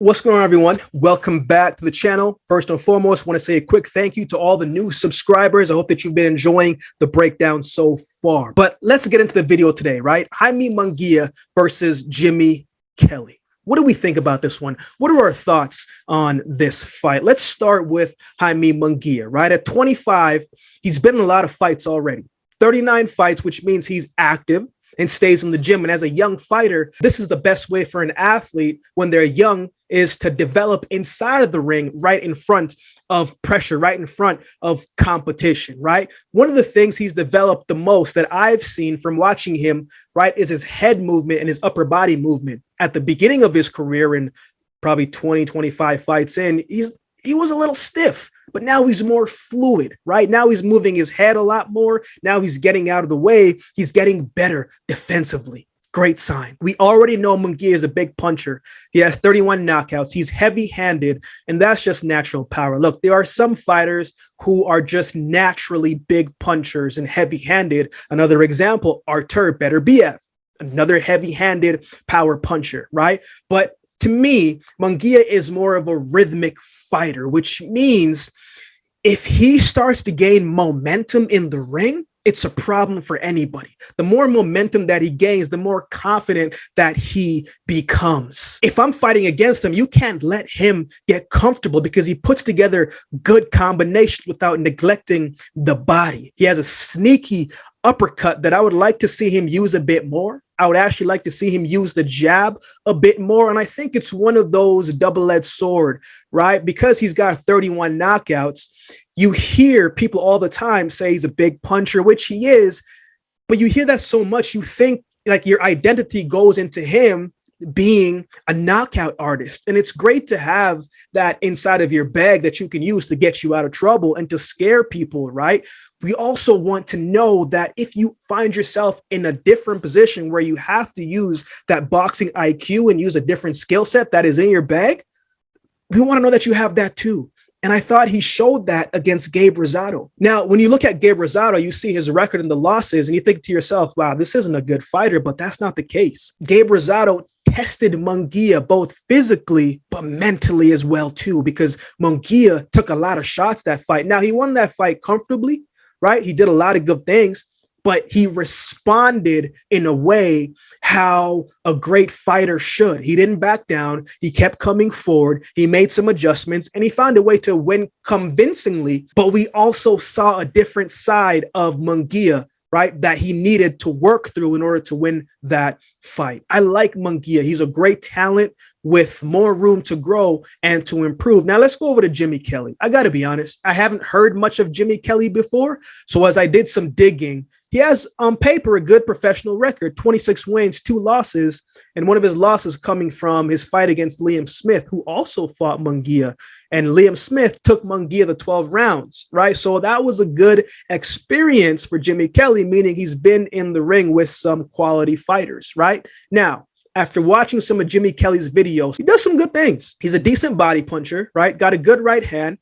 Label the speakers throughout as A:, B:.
A: What's going on, everyone? Welcome back to the channel. First and foremost, I want to say a quick thank you to all the new subscribers. I hope that you've been enjoying the breakdown so far. But let's get into the video today, right? Jaime Munguia versus Jimmy Kelly. What do we think about this one? What are our thoughts on this fight? Let's start with Jaime Munguia, right? At 25, he's been in a lot of fights already. 39 fights, which means he's active and stays in the gym. And as a young fighter, this is the best way for an athlete when they're young is to develop inside of the ring, right in front of pressure, right in front of competition, right? One of the things he's developed the most that I've seen from watching him, right, is his head movement and his upper body movement. At the beginning of his career, in probably 20, 25 fights in, he was a little stiff, but now he's more fluid, right? Now he's moving his head a lot more. Now he's getting out of the way. He's getting better defensively. Great sign. We already know Munguia is a big puncher. He has 31 knockouts. He's heavy-handed, and that's just natural power. Look, there are some fighters who are just naturally big punchers and heavy-handed. Another example, Artur Beterbiev, another heavy-handed power puncher, right? But to me, Munguia is more of a rhythmic fighter, which means if he starts to gain momentum in the ring, it's a problem for anybody. The more momentum that he gains, the more confident that he becomes. If I'm fighting against him, you can't let him get comfortable because he puts together good combinations without neglecting the body. He has a sneaky uppercut that I would like to see him use a bit more. I would actually like to see him use the jab a bit more. And I think it's one of those double-edged sword, right? Because he's got 31 knockouts, you hear people all the time say he's a big puncher, which he is, but you hear that so much, you think like your identity goes into him being a knockout artist. And it's great to have that inside of your bag that you can use to get you out of trouble and to scare people, right? We also want to know that if you find yourself in a different position where you have to use that boxing IQ and use a different skill set that is in your bag, we want to know that you have that too. And I thought he showed that against Gabe Rosado. Now, when you look at Gabe Rosado, you see his record and the losses, and you think to yourself, wow, this isn't a good fighter, but that's not the case. Gabe Rosado tested Munguia both physically, but mentally as well, too, because Munguia took a lot of shots that fight. Now, he won that fight comfortably, right? He did a lot of good things, but he responded in a way how a great fighter should. He didn't back down. He kept coming forward. He made some adjustments and he found a way to win convincingly. But we also saw a different side of Munguia, right, that he needed to work through in order to win that fight. I like Munguia. He's a great talent with more room to grow and to improve. Now let's go over to Jimmy Kelly. I got to be honest, I haven't heard much of Jimmy Kelly before. So as I did some digging, he has on paper a good professional record, 26 wins, 2 losses, and one of his losses coming from his fight against Liam Smith, who also fought Munguia. And Liam Smith took Munguia the 12 rounds, right? So that was a good experience for Jimmy Kelly, meaning he's been in the ring with some quality fighters, right? Now, after watching some of Jimmy Kelly's videos, he does some good things. He's a decent body puncher, right? Got a good right hand,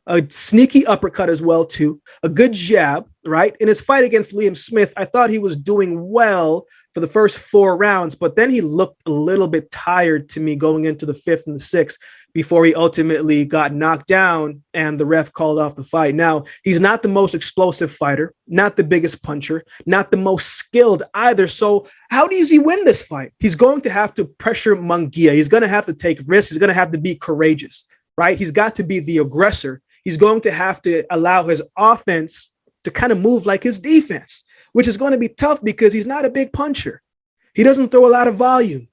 A: a sneaky uppercut as well, too, a good jab, right? In his fight against Liam Smith, I thought he was doing well for the first 4 rounds, but then he looked a little bit tired to me going into the 5th and the 6th before he ultimately got knocked down and the ref called off the fight. Now, he's not the most explosive fighter, not the biggest puncher, not the most skilled either. So how does he win this fight? He's going to have to pressure Munguia. He's going to have to take risks. He's going to have to be courageous, right? He's got to be the aggressor. He's going to have to allow his offense to kind of move like his defense, which is going to be tough because he's not a big puncher. He doesn't throw a lot of volume,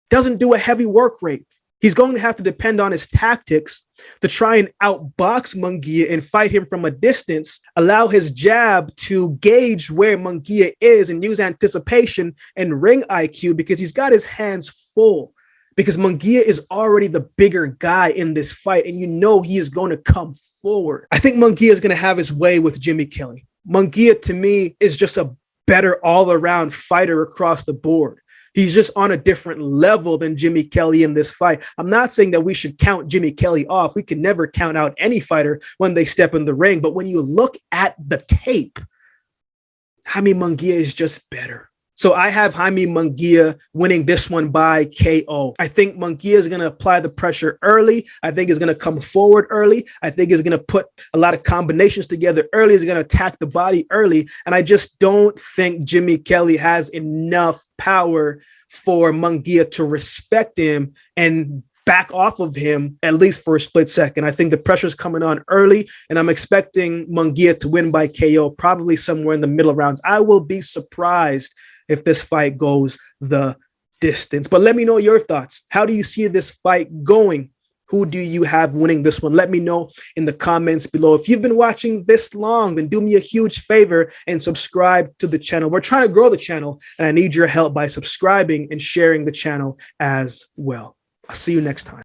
A: doesn't do a heavy work rate. He's going to have to depend on his tactics to try and outbox Munguia and fight him from a distance, allow his jab to gauge where Munguia is and use anticipation and ring IQ because he's got his hands full. Because Munguia is already the bigger guy in this fight, and you know he is going to come forward. I think Munguia is going to have his way with Jimmy Kelly. Munguia, to me, is just a better all-around fighter across the board. He's just on a different level than Jimmy Kelly in this fight. I'm not saying that we should count Jimmy Kelly off. We can never count out any fighter when they step in the ring. But when you look at the tape, Jaime Munguia is just better. So I have Jaime Munguia winning this one by KO. I think Munguia is going to apply the pressure early. I think he's going to come forward early. I think he's going to put a lot of combinations together early. He's going to attack the body early. And I just don't think Jimmy Kelly has enough power for Munguia to respect him and back off of him, at least for a split second. I think the pressure's coming on early, and I'm expecting Munguia to win by KO, probably somewhere in the middle rounds. I will be surprised if this fight goes the distance. But let me know your thoughts. How do you see this fight going? Who do you have winning this one? Let me know in the comments below. If you've been watching this long, then do me a huge favor and subscribe to the channel. We're trying to grow the channel, and I need your help by subscribing and sharing the channel as well. I'll see you next time.